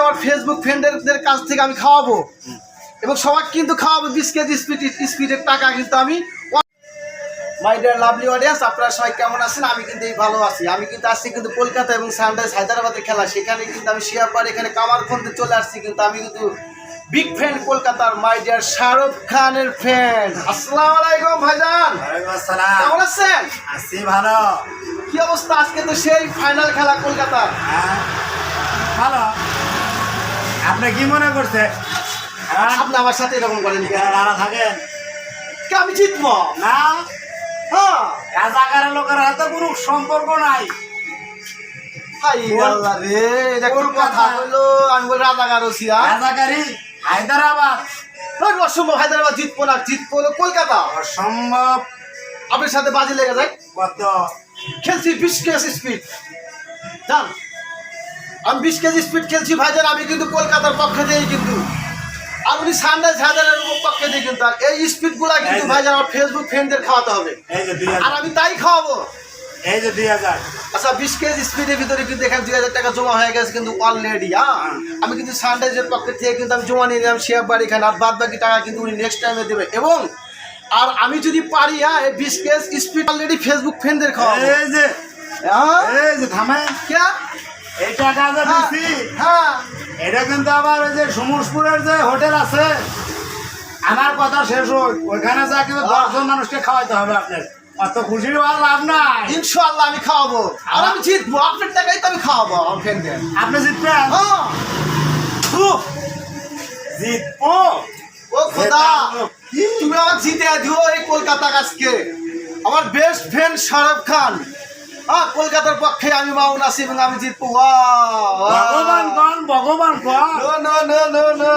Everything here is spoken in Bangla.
আমার ফেসবুক ফ্রেন্ডদের কাছ থেকে আমি খাওয়াবো এবং সবাই কিন্তু খাওয়াবো 20 কেজি স্পিডের টাকা কিন্তু আমি। মাই ডিয়ার লাভলি অডিয়েন্স, আপনারা সবাই কেমন আছেন? আমি কিন্তু এই ভালো আছি। আমি কিন্তু আসছি কিন্তু কলকাতা এবং সানরাইজ হায়দ্রাবাদে খেলা, সেখানে কিন্তু আমি শিয়াপাড় এখানে কামারখন্দে চলে আসছি। কিন্তু আমি কিন্তু বিগ ফ্যান কলকাতার, মাই ডিয়ার শাহরুখ খানের ফ্যান। আসসালামু আলাইকুম ভাইজান, কেমন আছেন? আছি ভালো। কি অবস্থা? আজকে তো সেই ফাইনাল খেলা কলকাতার। ভালো। আপনি কি মনে করছেন আপনি আমার সাথে এরকম করেন রানা থাকেন? আমি জিতবো না, হ্যাঁ। রাজাকারের লোকের হাতে কোনো সম্পর্ক নাই। হাই আল্লাহ রে, এটা কোন কথা হলো? আমি বলি রাজাকার ওসিয়া, রাজাকারি হায়দ্রাবাদ। অসম্ভব, হায়দ্রাবাদ জিতবো না, জিতবো হলো কলকাতা। অসম্ভব। আপনার সাথে বাজি লেগে যায়। কত? খেলছি 20 কেজি স্পিড, জান আমি 20 কেজি স্পিড খেলছি ভাইজান। আমি কিন্তু কলকাতার পক্ষে দিই, কিন্তু আপনি সানরাইজ হায়দ্রাবাদের পক্ষে দিই কিন্তু। আর এই স্পিড গুলা কিন্তু ভাইজান আমার ফেসবুক ফ্রেন্ডদের খাওয়াতে হবে, এই যে 2000, আর আমি তাই খাওয়াবো। এই যে 2000। আচ্ছা, 20 কেজি স্পিডের ভিতরে কিন্তু এখানে 2000 টাকা জমা হয়ে গেছে কিন্তু অলরেডি। হ্যাঁ, আমি কিন্তু সানরাইজের পক্ষে থেকে কিন্তু আমি জমা নিয়ে নিলাম শেয়ার বাড়ি খান, আর বাদ বাকি টাকা কিন্তু উনি নেক্সট টাইমে দেবে। এবং আর আমি যদি পারি, হ্যাঁ, এই 20 কেজি স্পিড অলরেডি ফেসবুক ফ্রেন্ডদের খাওয়াবো। এই যে, হ্যাঁ, এই যে থামেন। কে? এই টাকা যে দিছি, হ্যাঁ, এটা কিন্তু আবার ওই যে সমুজপুরের যে হোটেল আছে, আমার কথা শেষ হোক, ওইখানে যা কিন্তু 10 জন মানুষকে খাওয়াইতে হবে। আপনার অত খুশি হওয়ার লাভ নাই। ইনশাআল্লাহ আমি খাওয়াবো, আর আমি জিতবো। আপনার টাকাই তো আমি খাওয়াবো আমার ফ্রেন্ডদের। আপনি জিতবেন? হ্যাঁ, উফ, জিতবো। ও খোদা, তুমি আমার জিতে দিও এই কলকাতা আজকে। আমার বেস্ট ফ্রেন্ড শাহরুখ খান, হ্যাঁ, কলকাতার পক্ষে আমি মাউন আছি এবং আমি জিতবো। ভগবান কন, ভগবান কন। No no no no no.